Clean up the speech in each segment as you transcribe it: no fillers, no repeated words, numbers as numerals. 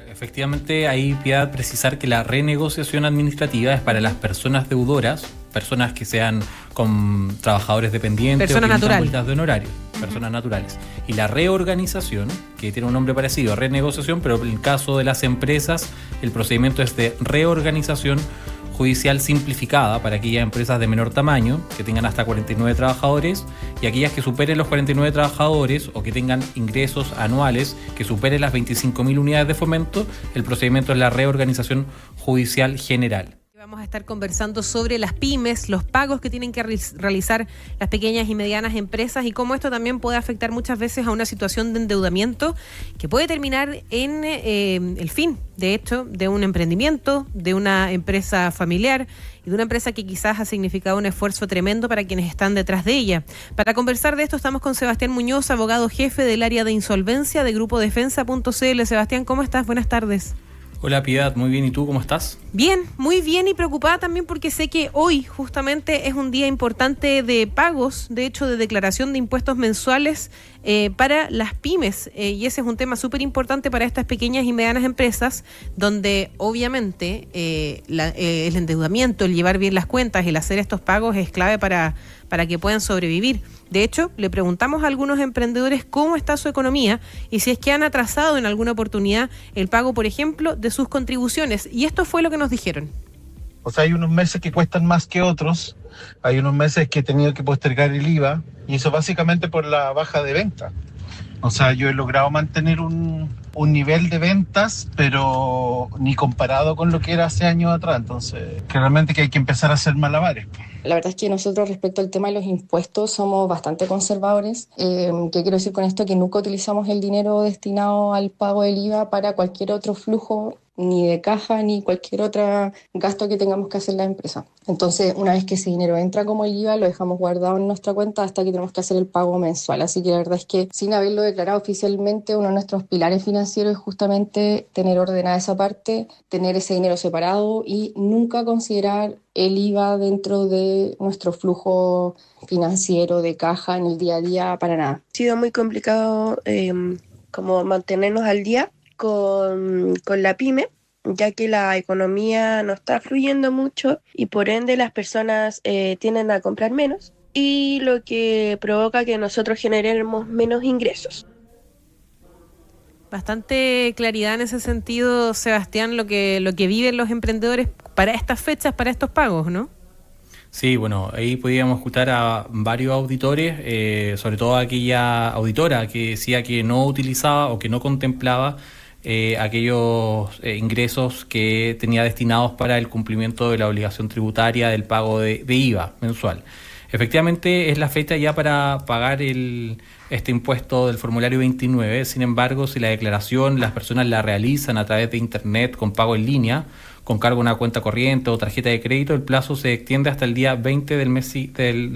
Efectivamente, hay Piedad precisar que la renegociación administrativa es para las personas deudoras, personas que sean con trabajadores dependientes personas o que naturales, de honorario, personas naturales. Y la reorganización, que tiene un nombre parecido, renegociación, pero en el caso de las empresas, el procedimiento es de reorganización judicial simplificada para aquellas empresas de menor tamaño, que tengan hasta 49 trabajadores, y aquellas que superen los 49 trabajadores o que tengan ingresos anuales que superen las 25.000 unidades de fomento, el procedimiento es la reorganización judicial general. Vamos a estar conversando sobre las pymes, los pagos que tienen que realizar las pequeñas y medianas empresas y cómo esto también puede afectar muchas veces a una situación de endeudamiento que puede terminar en el fin, de hecho, de un emprendimiento, de una empresa familiar y de una empresa que quizás ha significado un esfuerzo tremendo para quienes están detrás de ella. Para conversar de esto estamos con Sebastián Muñoz, abogado jefe del área de insolvencia de Grupo Defensa.cl. Sebastián, ¿cómo estás? Buenas tardes. Hola Piedad, muy bien, ¿y tú cómo estás? Bien, muy bien y preocupada también porque sé que hoy justamente es un día importante de pagos, de hecho de declaración de impuestos mensuales para las pymes y ese es un tema súper importante para estas pequeñas y medianas empresas donde obviamente el endeudamiento, el llevar bien las cuentas, el hacer estos pagos es clave para que puedan sobrevivir. De hecho, le preguntamos a algunos emprendedores cómo está su economía y si es que han atrasado en alguna oportunidad el pago, por ejemplo, de sus contribuciones. Y esto fue lo que nos dijeron. O sea, hay unos meses que cuestan más que otros, hay unos meses que he tenido que postergar el IVA y eso básicamente por la baja de venta. O sea, yo he logrado mantener un nivel de ventas, pero ni comparado con lo que era hace años atrás. Entonces, realmente que hay que empezar a hacer malabares. La verdad es que nosotros respecto al tema de los impuestos somos bastante conservadores. ¿Qué quiero decir con esto? Que nunca utilizamos el dinero destinado al pago del IVA para cualquier otro flujo, ni de caja, ni cualquier otro gasto que tengamos que hacer la empresa. Entonces, una vez que ese dinero entra como el IVA, lo dejamos guardado en nuestra cuenta hasta que tenemos que hacer el pago mensual. Así que la verdad es que sin haberlo declarado oficialmente, uno de nuestros pilares financieros es justamente tener ordenada esa parte, tener ese dinero separado y nunca considerar el IVA dentro de nuestro flujo financiero de caja en el día a día, para nada. Ha sido muy complicado como mantenernos al día con la pyme, ya que la economía no está fluyendo mucho y por ende las personas tienden a comprar menos y lo que provoca que nosotros generemos menos ingresos. Bastante claridad en ese sentido, Sebastián, lo que viven los emprendedores para estas fechas, para estos pagos, ¿no? Sí, bueno, ahí podíamos escuchar a varios auditores, sobre todo aquella auditora que decía que no utilizaba o que no contemplaba aquellos ingresos que tenía destinados para el cumplimiento de la obligación tributaria del pago de IVA mensual. Efectivamente es la fecha ya para pagar este impuesto del formulario 29, sin embargo, si la declaración las personas la realizan a través de internet con pago en línea, con cargo a una cuenta corriente o tarjeta de crédito, el plazo se extiende hasta el día 20 del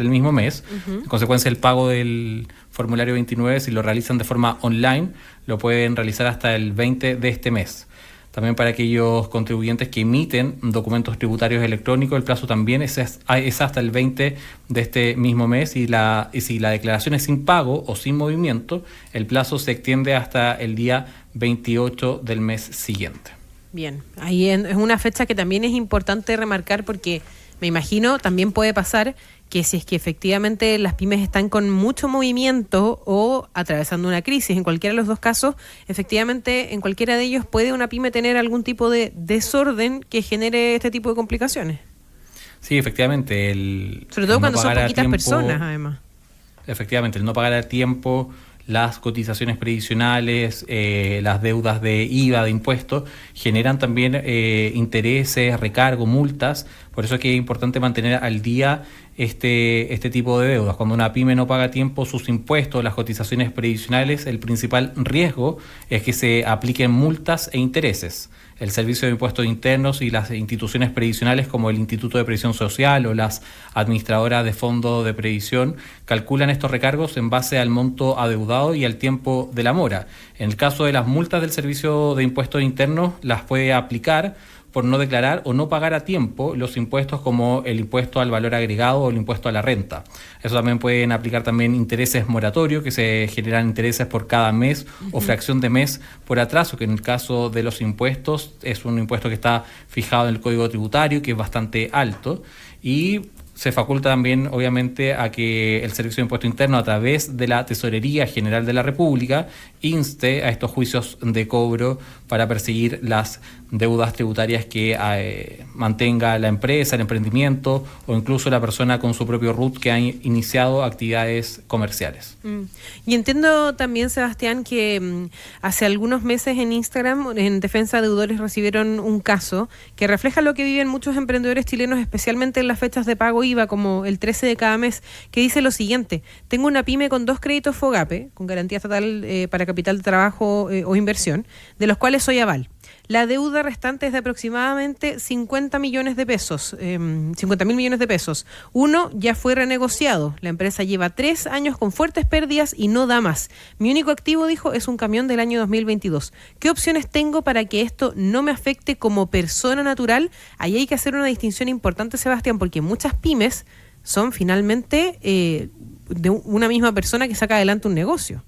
mismo mes. Uh-huh. En consecuencia, el pago del formulario 29, si lo realizan de forma online, lo pueden realizar hasta el 20 de este mes. También para aquellos contribuyentes que emiten documentos tributarios electrónicos, el plazo también es hasta el 20 de este mismo mes y si la declaración es sin pago o sin movimiento, el plazo se extiende hasta el día 28 del mes siguiente. Bien, ahí es una fecha que también es importante remarcar porque me imagino también puede pasar que si es que efectivamente las pymes están con mucho movimiento o atravesando una crisis, en cualquiera de los dos casos, efectivamente en cualquiera de ellos puede una pyme tener algún tipo de desorden que genere este tipo de complicaciones. Sí, efectivamente. Sobre todo cuando son poquitas personas, además. Efectivamente, el no pagar a tiempo las cotizaciones previsionales, las deudas de IVA, de impuestos, generan también intereses, recargos, multas. Por eso es que es importante mantener al día este tipo de deudas. Cuando una pyme no paga a tiempo sus impuestos, las cotizaciones previsionales, el principal riesgo es que se apliquen multas e intereses. El Servicio de Impuestos Internos y las instituciones previsionales como el Instituto de Previsión Social o las administradoras de fondos de previsión calculan estos recargos en base al monto adeudado y al tiempo de la mora. En el caso de las multas del Servicio de Impuestos Internos las puede aplicar por no declarar o no pagar a tiempo los impuestos como el impuesto al valor agregado o el impuesto a la renta. Eso también pueden aplicar también intereses moratorios, que se generan intereses por cada mes o fracción de mes por atraso, que en el caso de los impuestos es un impuesto que está fijado en el Código Tributario, que es bastante alto, y se faculta también, obviamente, a que el Servicio de Impuesto Interno, a través de la Tesorería General de la República, inste a estos juicios de cobro para perseguir las deudas tributarias que mantenga la empresa, el emprendimiento o incluso la persona con su propio RUT que ha iniciado actividades comerciales. Y entiendo también, Sebastián, que hace algunos meses en Instagram, en Defensa de Deudores, recibieron un caso que refleja lo que viven muchos emprendedores chilenos, especialmente en las fechas de pago IVA, como el 13 de cada mes, que dice lo siguiente: tengo una pyme con 2 créditos FOGAPE, con garantía estatal para capital de trabajo o inversión, de los cuales soy aval. La deuda restante es de aproximadamente 50 millones de pesos, 50.000 millones de pesos. Uno ya fue renegociado. La empresa lleva 3 años con fuertes pérdidas y no da más. Mi único activo, dijo, es un camión del año 2022. ¿Qué opciones tengo para que esto no me afecte como persona natural? Ahí hay que hacer una distinción importante, Sebastián, porque muchas pymes son finalmente de una misma persona que saca adelante un negocio.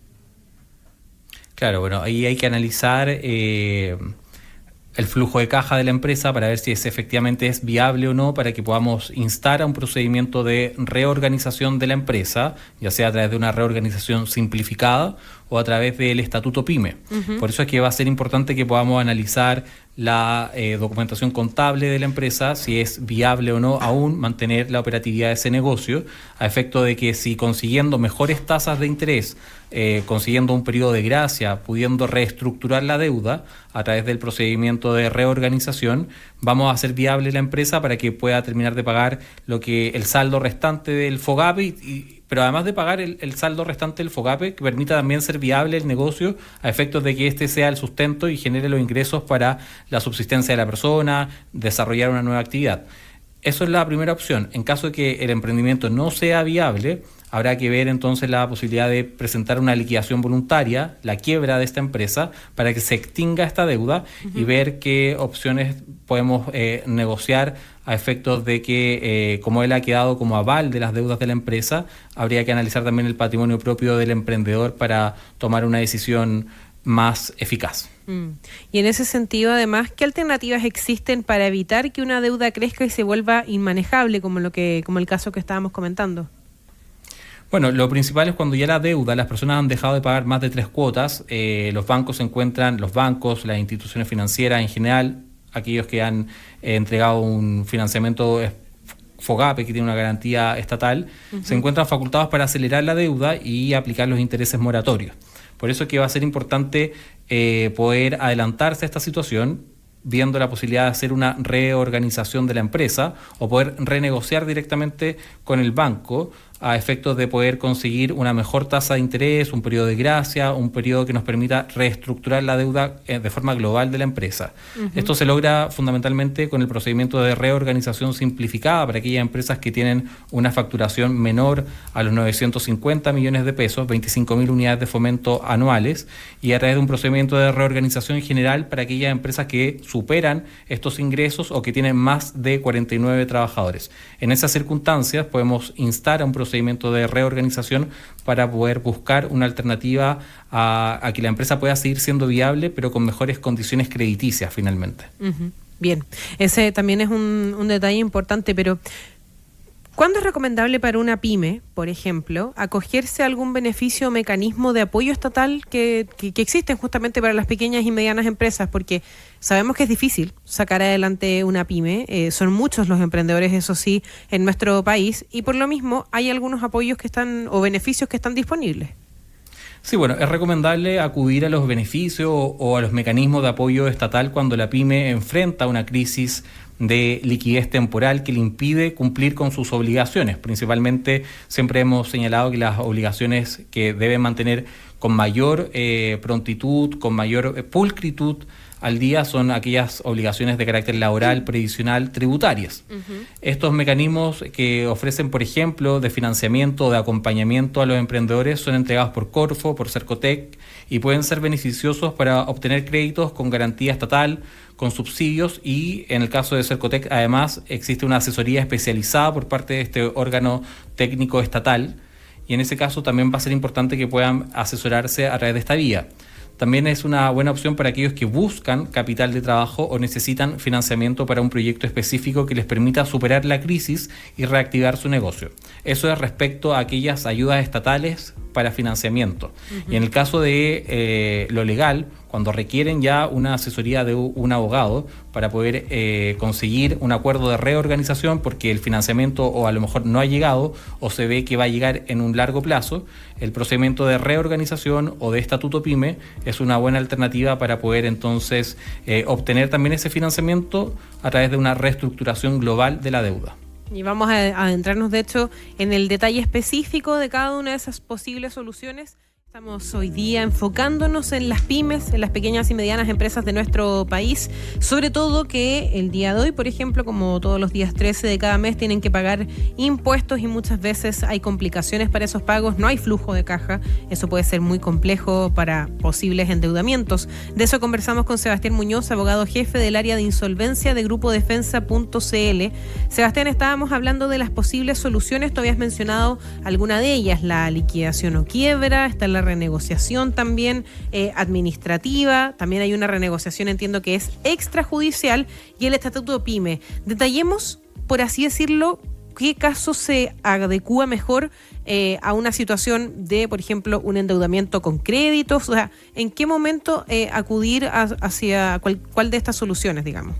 Claro, bueno, ahí hay que analizar el flujo de caja de la empresa para ver si efectivamente es viable o no, para que podamos instar a un procedimiento de reorganización de la empresa, ya sea a través de una reorganización simplificada o a través del estatuto PYME. Por eso es que va a ser importante que podamos analizar la documentación contable de la empresa, si es viable o no aún mantener la operatividad de ese negocio, a efecto de que si consiguiendo mejores tasas de interés, consiguiendo un periodo de gracia, pudiendo reestructurar la deuda a través del procedimiento de reorganización, vamos a hacer viable la empresa para que pueda terminar de pagar lo que el saldo restante del FOGAPE, pero además de pagar el saldo restante del FOGAPE, que permita también ser viable el negocio a efectos de que este sea el sustento y genere los ingresos para la subsistencia de la persona, desarrollar una nueva actividad. Eso es la primera opción. En caso de que el emprendimiento no sea viable, habrá que ver entonces la posibilidad de presentar una liquidación voluntaria, la quiebra de esta empresa, para que se extinga esta deuda y ver qué opciones podemos negociar a efectos de que, como él ha quedado como aval de las deudas de la empresa, habría que analizar también el patrimonio propio del emprendedor para tomar una decisión más eficaz. Y en ese sentido, además, ¿qué alternativas existen para evitar que una deuda crezca y se vuelva inmanejable, como el caso que estábamos comentando? Bueno, lo principal es cuando ya la deuda, las personas han dejado de pagar más de 3 cuotas, los bancos, las instituciones financieras en general, aquellos que han entregado un financiamiento FOGAPE, que tiene una garantía estatal, se encuentran facultados para acelerar la deuda y aplicar los intereses moratorios. Por eso es que va a ser importante poder adelantarse a esta situación, viendo la posibilidad de hacer una reorganización de la empresa o poder renegociar directamente con el banco a efectos de poder conseguir una mejor tasa de interés, un periodo de gracia, un periodo que nos permita reestructurar la deuda de forma global de la empresa. Esto se logra fundamentalmente con el procedimiento de reorganización simplificada para aquellas empresas que tienen una facturación menor a los 950 millones de pesos, 25.000 unidades de fomento anuales, y a través de un procedimiento de reorganización general para aquellas empresas que superan estos ingresos o que tienen más de 49 trabajadores. En esas circunstancias podemos instar a un procedimiento de reorganización para poder buscar una alternativa a que la empresa pueda seguir siendo viable, pero con mejores condiciones crediticias finalmente. Bien, ese también es un detalle importante, pero ¿cuándo es recomendable para una pyme, por ejemplo, acogerse a algún beneficio o mecanismo de apoyo estatal que existen justamente para las pequeñas y medianas empresas? Porque sabemos que es difícil sacar adelante una pyme, son muchos los emprendedores, eso sí, en nuestro país, y por lo mismo hay algunos apoyos o beneficios que están disponibles. Sí, bueno, es recomendable acudir a los beneficios o a los mecanismos de apoyo estatal cuando la pyme enfrenta una crisis de liquidez temporal que le impide cumplir con sus obligaciones. Principalmente siempre hemos señalado que las obligaciones que deben mantener con mayor prontitud, con mayor pulcritud al día son aquellas obligaciones de carácter laboral, previsional, tributarias. Estos mecanismos que ofrecen, por ejemplo, de financiamiento o de acompañamiento a los emprendedores son entregados por Corfo, por Cercotec y pueden ser beneficiosos para obtener créditos con garantía estatal, con subsidios y en el caso de Cercotec además existe una asesoría especializada por parte de este órgano técnico estatal y en ese caso también va a ser importante que puedan asesorarse a través de esta vía. También es una buena opción para aquellos que buscan capital de trabajo o necesitan financiamiento para un proyecto específico que les permita superar la crisis y reactivar su negocio. Eso es respecto a aquellas ayudas estatales para financiamiento. Y en el caso de lo legal, cuando requieren ya una asesoría de un abogado para poder conseguir un acuerdo de reorganización porque el financiamiento o a lo mejor no ha llegado o se ve que va a llegar en un largo plazo, el procedimiento de reorganización o de estatuto PYME es una buena alternativa para poder entonces obtener también ese financiamiento a través de una reestructuración global de la deuda. Y vamos a adentrarnos, de hecho, en el detalle específico de cada una de esas posibles soluciones. Estamos hoy día enfocándonos en las pymes, en las pequeñas y medianas empresas de nuestro país, sobre todo que el día de hoy, por ejemplo, como todos los días 13 de cada mes, tienen que pagar impuestos y muchas veces hay complicaciones para esos pagos, no hay flujo de caja, eso puede ser muy complejo para posibles endeudamientos. De eso conversamos con Sebastián Muñoz, abogado jefe del área de insolvencia de Grupo Defensa.cl. Sebastián, estábamos hablando de las posibles soluciones, tú habías mencionado alguna de ellas, la liquidación o quiebra, está la renegociación también administrativa, también hay una renegociación, entiendo que es extrajudicial, y el estatuto PYME. Detallemos, por así decirlo, qué caso se adecúa mejor a una situación de, por ejemplo, un endeudamiento con créditos, o sea, en qué momento acudir hacia cuál de estas soluciones, digamos.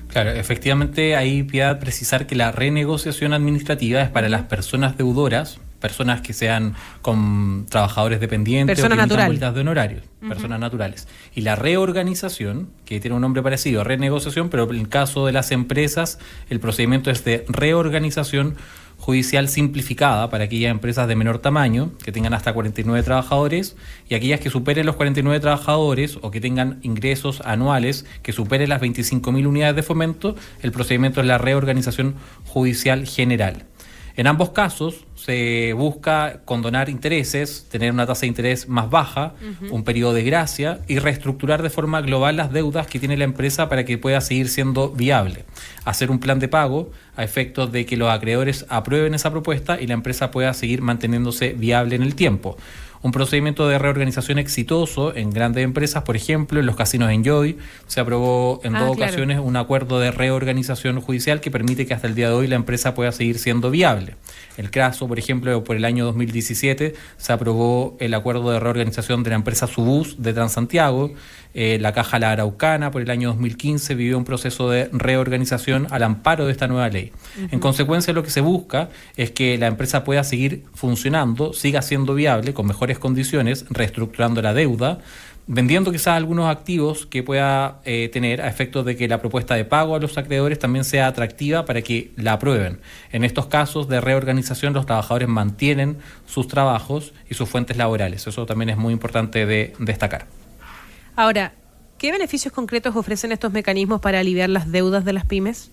Claro, efectivamente ahí Piedad precisar que la renegociación administrativa es para las personas deudoras, personas que sean con trabajadores dependientes personas o que emitan naturales bolitas de honorarios, personas naturales. Y la reorganización, que tiene un nombre parecido, renegociación, pero en el caso de las empresas, el procedimiento es de reorganización judicial simplificada para aquellas empresas de menor tamaño, que tengan hasta 49 trabajadores, y aquellas que superen los 49 trabajadores o que tengan ingresos anuales que superen las 25.000 unidades de fomento, el procedimiento es la reorganización judicial general. En ambos casos se busca condonar intereses, tener una tasa de interés más baja, un periodo de gracia y reestructurar de forma global las deudas que tiene la empresa para que pueda seguir siendo viable. Hacer un plan de pago a efectos de que los acreedores aprueben esa propuesta y la empresa pueda seguir manteniéndose viable en el tiempo. Un procedimiento de reorganización exitoso en grandes empresas, por ejemplo, en los casinos Enjoy, se aprobó en dos ocasiones un acuerdo de reorganización judicial que permite que hasta el día de hoy la empresa pueda seguir siendo viable. El caso, por ejemplo, por el año 2017 se aprobó el acuerdo de reorganización de la empresa Subús de Transantiago, la Caja La Araucana por el año 2015 vivió un proceso de reorganización al amparo de esta nueva ley. En consecuencia, lo que se busca es que la empresa pueda seguir funcionando, siga siendo viable con mejores condiciones, reestructurando la deuda, vendiendo quizás algunos activos que pueda tener a efectos de que la propuesta de pago a los acreedores también sea atractiva para que la aprueben. En estos casos de reorganización los trabajadores mantienen sus trabajos y sus fuentes laborales. Eso también es muy importante de destacar. Ahora, ¿qué beneficios concretos ofrecen estos mecanismos para aliviar las deudas de las pymes?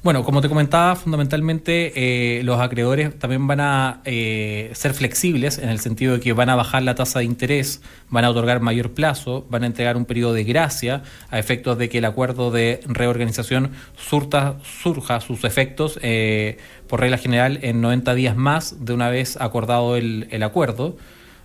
Bueno, como te comentaba, fundamentalmente los acreedores también van a ser flexibles en el sentido de que van a bajar la tasa de interés, van a otorgar mayor plazo, van a entregar un periodo de gracia a efectos de que el acuerdo de reorganización surja sus efectos por regla general en 90 días más de una vez acordado el acuerdo.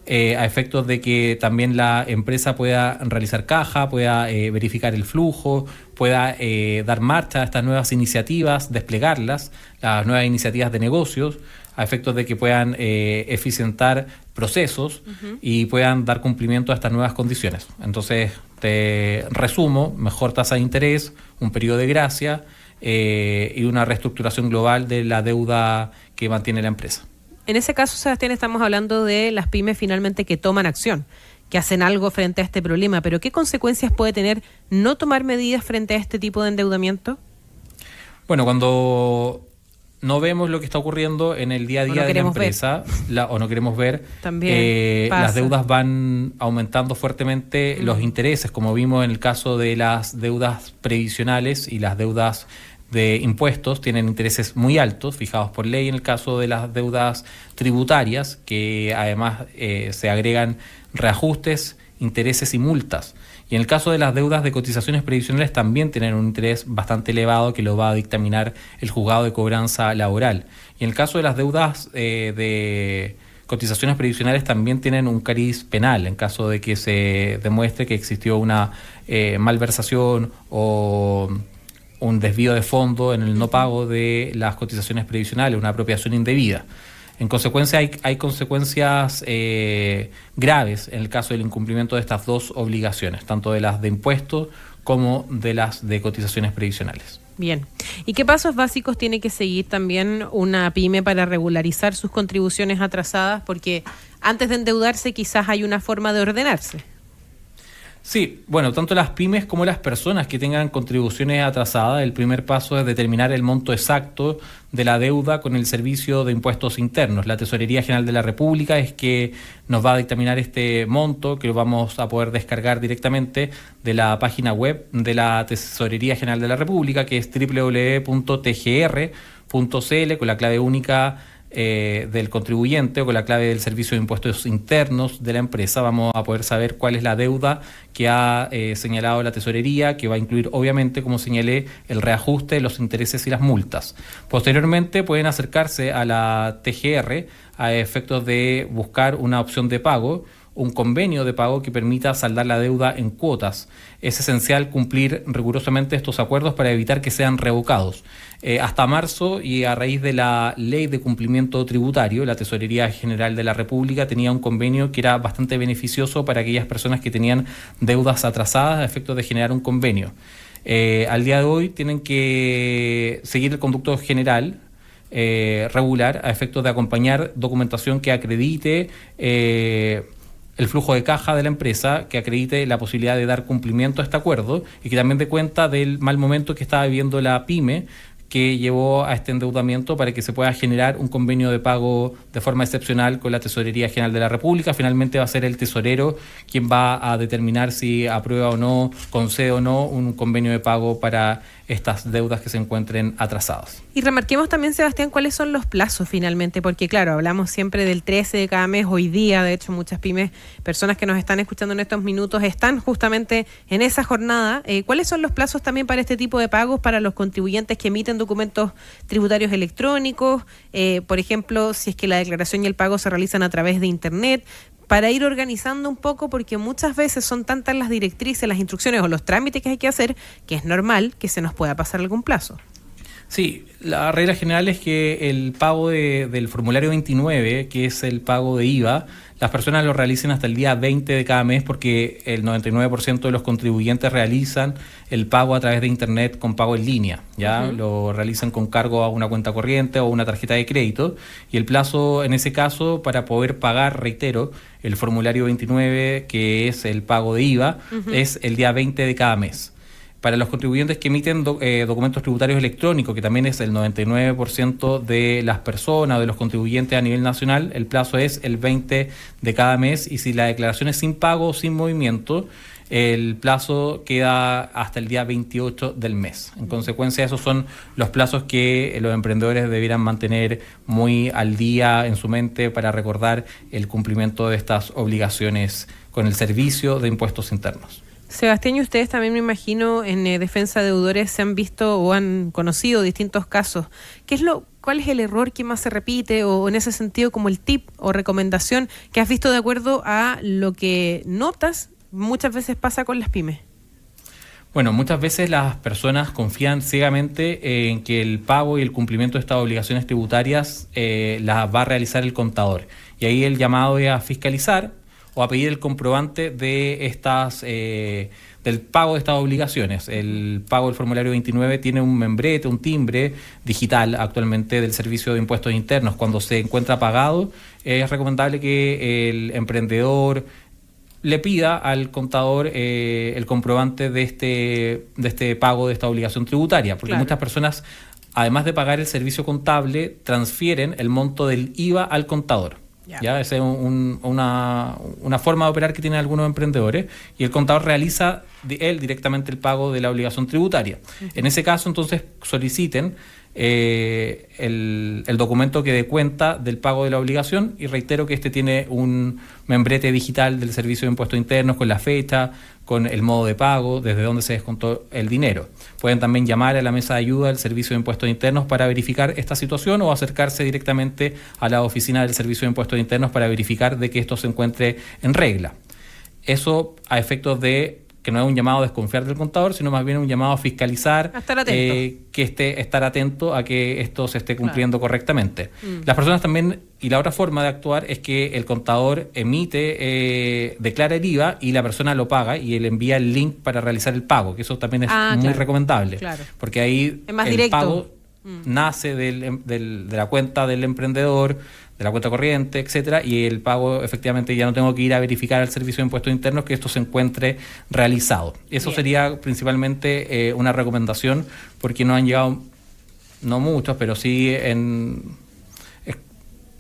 A efectos de que también la empresa pueda realizar caja, pueda verificar el flujo, pueda dar marcha a estas nuevas iniciativas, desplegarlas, las nuevas iniciativas de negocios, a efectos de que puedan eficientar procesos y puedan dar cumplimiento a estas nuevas condiciones. Entonces, te resumo, mejor tasa de interés, un periodo de gracia y una reestructuración global de la deuda que mantiene la empresa. En ese caso, Sebastián, estamos hablando de las pymes finalmente que toman acción, que hacen algo frente a este problema, pero ¿qué consecuencias puede tener no tomar medidas frente a este tipo de endeudamiento? Bueno, cuando no vemos lo que está ocurriendo en el día a día de la empresa, o no queremos ver, también las deudas van aumentando fuertemente los intereses, como vimos en el caso de las deudas previsionales y las deudas de impuestos, tienen intereses muy altos, fijados por ley. En el caso de las deudas tributarias, que además se agregan reajustes, intereses y multas. Y en el caso de las deudas de cotizaciones previsionales también tienen un interés bastante elevado que lo va a dictaminar el juzgado de cobranza laboral. Y en el caso de las deudas de cotizaciones previsionales también tienen un cariz penal en caso de que se demuestre que existió una malversación o un desvío de fondo en el no pago de las cotizaciones previsionales, una apropiación indebida. En consecuencia, hay consecuencias graves en el caso del incumplimiento de estas dos obligaciones, tanto de las de impuestos como de las de cotizaciones previsionales. Bien. ¿Y qué pasos básicos tiene que seguir también una pyme para regularizar sus contribuciones atrasadas? Porque antes de endeudarse quizás hay una forma de ordenarse. Sí, bueno, tanto las pymes como las personas que tengan contribuciones atrasadas, el primer paso es determinar el monto exacto de la deuda con el Servicio de Impuestos Internos. La Tesorería General de la República es que nos va a dictaminar este monto, que lo vamos a poder descargar directamente de la página web de la Tesorería General de la República, que es www.tgr.cl, con la clave única del contribuyente o con la clave del Servicio de Impuestos Internos de la empresa. Vamos a poder saber cuál es la deuda que ha señalado la tesorería, que va a incluir, obviamente, como señalé, el reajuste, los intereses y las multas. Posteriormente pueden acercarse a la TGR a efectos de buscar una opción de pago, un convenio de pago que permita saldar la deuda en cuotas. Es esencial cumplir rigurosamente estos acuerdos para evitar que sean revocados. Hasta marzo, y a raíz de la Ley de Cumplimiento Tributario, la Tesorería General de la República tenía un convenio que era bastante beneficioso para aquellas personas que tenían deudas atrasadas a efectos de generar un convenio. Al día de hoy tienen que seguir el conducto general regular a efectos de acompañar documentación que acredite el flujo de caja de la empresa, que acredite la posibilidad de dar cumplimiento a este acuerdo y que también dé cuenta del mal momento que estaba viviendo la pyme, que llevó a este endeudamiento para que se pueda generar un convenio de pago de forma excepcional con la Tesorería General de la República. Finalmente va a ser el tesorero quien va a determinar si aprueba o no, concede o no un convenio de pago para estas deudas que se encuentren atrasadas. Y remarquemos también, Sebastián, cuáles son los plazos finalmente, porque claro, hablamos siempre del 13 de cada mes. Hoy día, de hecho, muchas pymes, personas que nos están escuchando en estos minutos, están justamente en esa jornada. ¿Cuáles son los plazos también para este tipo de pagos para los contribuyentes que emiten documentos tributarios electrónicos? Por ejemplo, si es que la declaración y el pago se realizan a través de Internet, para ir organizando un poco, porque muchas veces son tantas las directrices, las instrucciones o los trámites que hay que hacer, que es normal que se nos pueda pasar algún plazo. Sí, la regla general es que el pago del formulario 29, que es el pago de IVA, las personas lo realicen hasta el día 20 de cada mes, porque el 99% de los contribuyentes realizan el pago a través de Internet con pago en línea, ¿ya? Lo realizan con cargo a una cuenta corriente o una tarjeta de crédito, y el plazo en ese caso para poder pagar, reitero, el formulario 29, que es el pago de IVA, es el día 20 de cada mes. Para los contribuyentes que emiten documentos tributarios electrónicos, que también es el 99% de las personas o de los contribuyentes a nivel nacional, el plazo es el 20 de cada mes, y si la declaración es sin pago o sin movimiento, el plazo queda hasta el día 28 del mes. En consecuencia, esos son los plazos que los emprendedores debieran mantener muy al día en su mente para recordar el cumplimiento de estas obligaciones con el Servicio de Impuestos Internos. Sebastián, y ustedes también, me imagino, en Defensa de Deudores se han visto o han conocido distintos casos. ¿Cuál es el error que más se repite, o en ese sentido como el tip o recomendación que has visto de acuerdo a lo que notas muchas veces pasa con las pymes? Bueno, muchas veces las personas confían ciegamente en que el pago y el cumplimiento de estas obligaciones tributarias las va a realizar el contador. Y ahí el llamado es a fiscalizar o a pedir el comprobante de del pago de estas obligaciones. El pago del formulario 29 tiene un membrete, un timbre digital actualmente del Servicio de Impuestos Internos. Cuando se encuentra pagado, es recomendable que el emprendedor le pida al contador el comprobante de este pago, de esta obligación tributaria, porque muchas personas además de pagar el servicio contable, transfieren el monto del IVA al contador. ¿Ya? Esa es una forma de operar que tienen algunos emprendedores, y el contador realiza él directamente el pago de la obligación tributaria. En ese caso, entonces, soliciten el documento que dé cuenta del pago de la obligación, y reitero que este tiene un membrete digital del Servicio de Impuestos Internos con la fecha, con el modo de pago, desde dónde se descontó el dinero. Pueden también llamar a la mesa de ayuda del Servicio de Impuestos Internos para verificar esta situación, o acercarse directamente a la oficina del Servicio de Impuestos Internos para verificar de que esto se encuentre en regla. Eso a efectos de que no es un llamado a desconfiar del contador, sino más bien un llamado a fiscalizar, a estar atento. Estar atento a que esto se esté cumpliendo correctamente. Las personas también, y la otra forma de actuar es que el contador declara el IVA y la persona lo paga, y él envía el link para realizar el pago, que eso también es muy recomendable, porque ahí es más el directo. pago nace de la cuenta del emprendedor, de la cuenta corriente, etcétera, y el pago efectivamente ya no tengo que ir a verificar al Servicio de Impuestos Internos que esto se encuentre realizado. Eso sería principalmente una recomendación, porque nos han llegado, no muchos, pero sí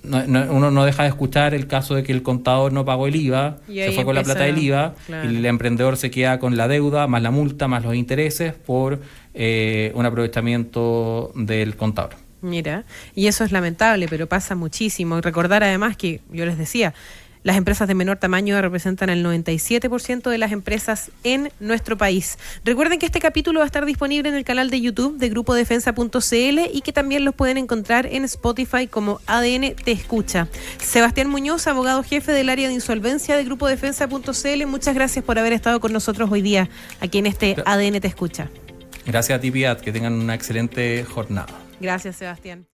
uno no deja de escuchar el caso de que el contador no pagó el IVA, se fue con la plata del IVA, y el emprendedor se queda con la deuda, más la multa, más los intereses por un aprovechamiento del contador. Mira, y eso es lamentable, pero pasa muchísimo. Y recordar además que, yo les decía, las empresas de menor tamaño representan el 97% de las empresas en nuestro país. Recuerden que este capítulo va a estar disponible en el canal de YouTube de GrupoDefensa.cl, y que también los pueden encontrar en Spotify como ADN Te Escucha. Sebastián Muñoz, abogado jefe del área de insolvencia de GrupoDefensa.cl, muchas gracias por haber estado con nosotros hoy día aquí en este ADN Te Escucha. Gracias a ti, Piat, que tengan una excelente jornada. Gracias, Sebastián.